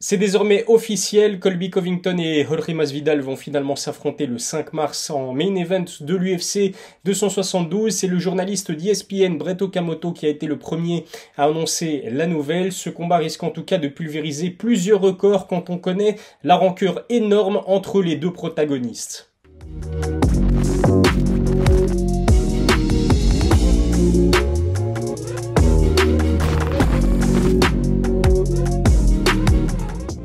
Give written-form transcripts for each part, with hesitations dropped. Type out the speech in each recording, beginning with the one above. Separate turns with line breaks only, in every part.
C'est désormais officiel, Colby Covington et Jorge Masvidal vont finalement s'affronter le 5 mars en main event de l'UFC 272. C'est le journaliste d'ESPN Brett Okamoto qui a été le premier à annoncer la nouvelle. Ce combat risque en tout cas de pulvériser plusieurs records quand on connaît la rancœur énorme entre les deux protagonistes.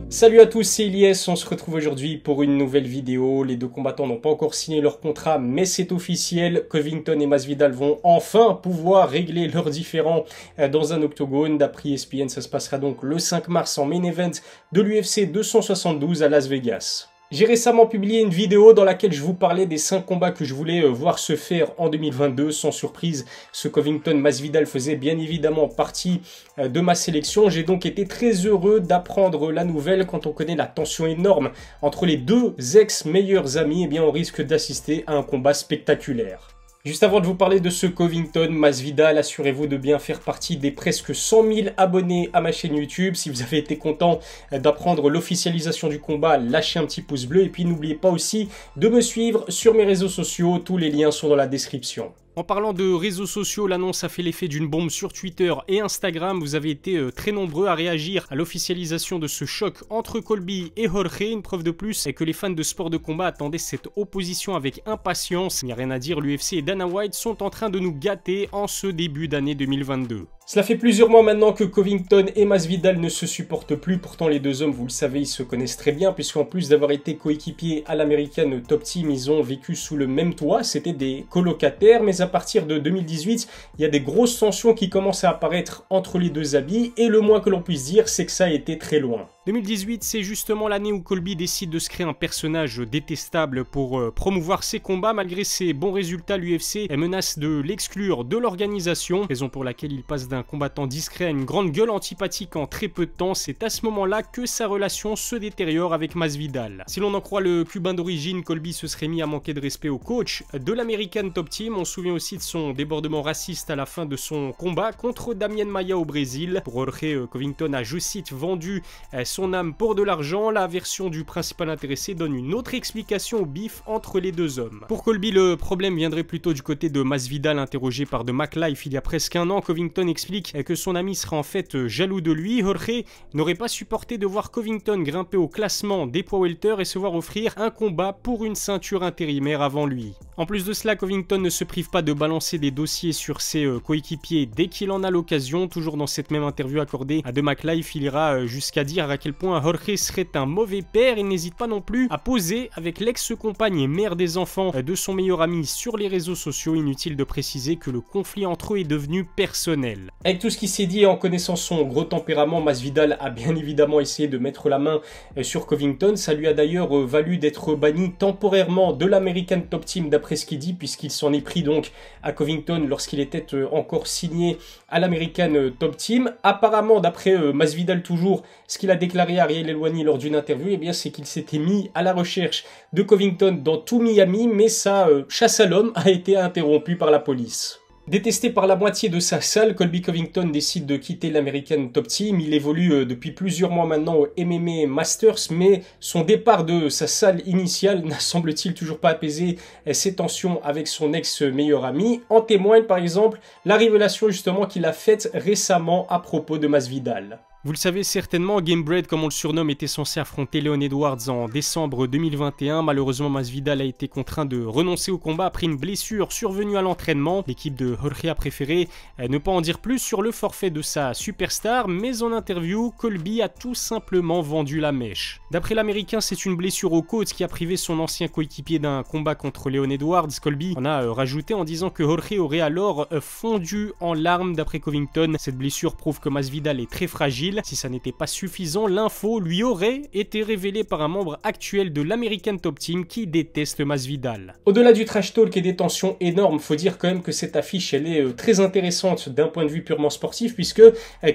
Salut à tous, c'est Ilyes, on se retrouve aujourd'hui pour une nouvelle vidéo. Les deux combattants n'ont pas encore signé leur contrat, mais c'est officiel. Covington et Masvidal vont enfin pouvoir régler leurs différends dans un octogone. D'après ESPN, ça se passera donc le 5 mars en main event de l'UFC 272 à Las Vegas. J'ai récemment publié une vidéo dans laquelle je vous parlais des 5 combats que je voulais voir se faire en 2022. Sans surprise, ce Covington-Masvidal faisait bien évidemment partie de ma sélection. J'ai donc été très heureux d'apprendre la nouvelle. Quand on connaît la tension énorme entre les deux ex-meilleurs amis, eh bien on risque d'assister à un combat spectaculaire. Juste avant de vous parler de ce Covington-Masvidal, assurez-vous de bien faire partie des presque 100 000 abonnés à ma chaîne YouTube. Si vous avez été content d'apprendre l'officialisation du combat, lâchez un petit pouce bleu. Et puis n'oubliez pas aussi de me suivre sur mes réseaux sociaux. Tous les liens sont dans la description. En parlant de réseaux sociaux, l'annonce a fait l'effet d'une bombe sur Twitter et Instagram. Vous avez été très nombreux à réagir à l'officialisation de ce choc entre Colby et Jorge. Une preuve de plus est que les fans de sport de combat attendaient cette opposition avec impatience. Il n'y a rien à dire, l'UFC et Dana White sont en train de nous gâter en ce début d'année 2022. Cela fait plusieurs mois maintenant que Covington et Masvidal ne se supportent plus. Pourtant, les deux hommes, vous le savez, ils se connaissent très bien, puisqu'en plus d'avoir été coéquipiers à l'American Top Team, ils ont vécu sous le même toit. C'était des colocataires, mais à partir de 2018, il y a des grosses tensions qui commencent à apparaître entre les deux habits, et le moins que l'on puisse dire, c'est que ça a été très loin. 2018, c'est justement l'année où Colby décide de se créer un personnage détestable pour promouvoir ses combats. Malgré ses bons résultats, l'UFC menace de l'exclure de l'organisation, raison pour laquelle il passe d'un combattant discret à une grande gueule antipathique en très peu de temps. C'est à ce moment-là que sa relation se détériore avec Masvidal. Si l'on en croit le cubain d'origine, Colby se serait mis à manquer de respect au coach de l'American Top Team. On se souvient aussi de son débordement raciste à la fin de son combat contre Damian Maia au Brésil. Pour Jorge, Covington a, je cite, vendu son âme pour de l'argent. La version du principal intéressé donne une autre explication au bif entre les deux hommes. Pour Colby, le problème viendrait plutôt du côté de Masvidal, interrogé par The MacLife il y a presque un an. Covington explique que son ami serait en fait jaloux de lui. Jorge n'aurait pas supporté de voir Covington grimper au classement des poids welter et se voir offrir un combat pour une ceinture intérimaire avant lui. En plus de cela, Covington ne se prive pas de balancer des dossiers sur ses coéquipiers dès qu'il en a l'occasion. Toujours dans cette même interview accordée à The MacLife, il ira jusqu'à dire à quel point Jorge serait un mauvais père. Il n'hésite pas non plus à poser avec l'ex-compagne et mère des enfants de son meilleur ami sur les réseaux sociaux. Inutile de préciser que le conflit entre eux est devenu personnel. Avec tout ce qui s'est dit et en connaissant son gros tempérament, Masvidal a bien évidemment essayé de mettre la main sur Covington. Ça lui a d'ailleurs valu d'être banni temporairement de l'American Top Team d'après ce qu'il dit, puisqu'il s'en est pris donc à Covington lorsqu'il était encore signé à l'American Top Team. Apparemment, d'après Masvidal toujours, ce qu'il a déclaré à Ariel Helwani lors d'une interview, eh bien, c'est qu'il s'était mis à la recherche de Covington dans tout Miami, mais sa chasse à l'homme a été interrompue par la police. Détesté par la moitié de sa salle, Colby Covington décide de quitter l'American Top Team. Il évolue depuis plusieurs mois maintenant au MMA Masters, mais son départ de sa salle initiale n'a semble-t-il toujours pas apaisé ses tensions avec son ex-meilleur ami. En témoigne par exemple la révélation justement qu'il a faite récemment à propos de Masvidal. Vous le savez certainement, Gamebred, comme on le surnomme, était censé affronter Leon Edwards en décembre 2021. Malheureusement, Masvidal a été contraint de renoncer au combat après une blessure survenue à l'entraînement. L'équipe de Jorge a préféré ne pas en dire plus sur le forfait de sa superstar, mais en interview, Colby a tout simplement vendu la mèche. D'après l'Américain, c'est une blessure aux côtes qui a privé son ancien coéquipier d'un combat contre Leon Edwards. Colby en a rajouté en disant que Jorge aurait alors fondu en larmes. D'après Covington, cette blessure prouve que Masvidal est très fragile. Si ça n'était pas suffisant, l'info lui aurait été révélée par un membre actuel de l'American Top Team qui déteste Masvidal. Au-delà du trash talk et des tensions énormes, faut dire quand même que cette affiche elle est très intéressante d'un point de vue purement sportif, puisque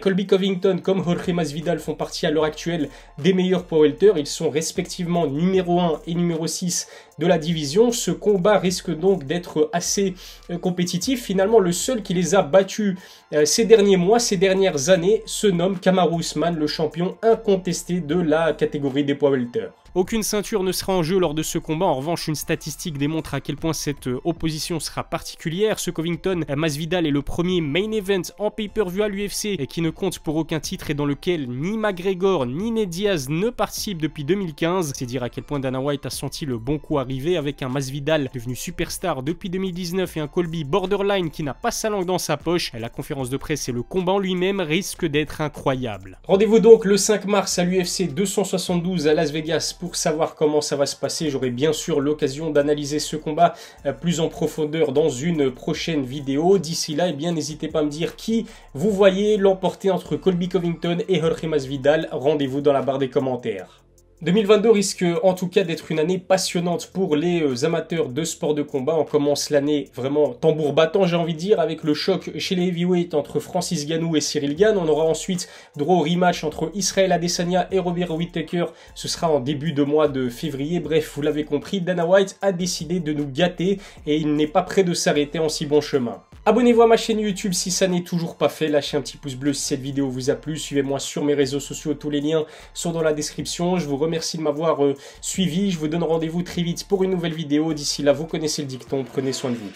Colby Covington comme Jorge Masvidal font partie à l'heure actuelle des meilleurs poids welter. Ils sont respectivement numéro 1 et numéro 6 de la division. Ce combat risque donc d'être assez compétitif. Finalement, le seul qui les a battus ces derniers mois, ces dernières années, se nomme Kamaru Usman, le champion incontesté de la catégorie des poids welter. Aucune ceinture ne sera en jeu lors de ce combat. En revanche, une statistique démontre à quel point cette opposition sera particulière. Ce Covington Masvidal est le premier main event en pay-per-view à l'UFC et qui ne compte pour aucun titre et dans lequel ni McGregor ni Nate Diaz ne participent depuis 2015. C'est dire à quel point Dana White a senti le bon coup arriver avec un Masvidal devenu superstar depuis 2019 et un Colby borderline qui n'a pas sa langue dans sa poche. La conférence de presse et le combat en lui-même risquent d'être incroyables. Rendez-vous donc le 5 mars à l'UFC 272 à Las Vegas pour savoir comment ça va se passer. J'aurai bien sûr l'occasion d'analyser ce combat plus en profondeur dans une prochaine vidéo. D'ici là, eh bien, n'hésitez pas à me dire qui vous voyez l'emporter entre Colby Covington et Jorge Masvidal. Rendez-vous dans la barre des commentaires. 2022 risque en tout cas d'être une année passionnante pour les amateurs de sport de combat. On commence l'année vraiment tambour battant, j'ai envie de dire, avec le choc chez les heavyweights entre Francis Ngannou et Cyril Gane. On aura ensuite droit au rematch entre Israel Adesanya et Robert Whittaker. Ce sera en début de mois de février. Bref, vous l'avez compris, Dana White a décidé de nous gâter et il n'est pas prêt de s'arrêter en si bon chemin. Abonnez-vous à ma chaîne YouTube si ça n'est toujours pas fait. Lâchez un petit pouce bleu si cette vidéo vous a plu. Suivez-moi sur mes réseaux sociaux. Tous les liens sont dans la description. Je vous remercie de m'avoir suivi. Je vous donne rendez-vous très vite pour une nouvelle vidéo. D'ici là, vous connaissez le dicton. Prenez soin de vous.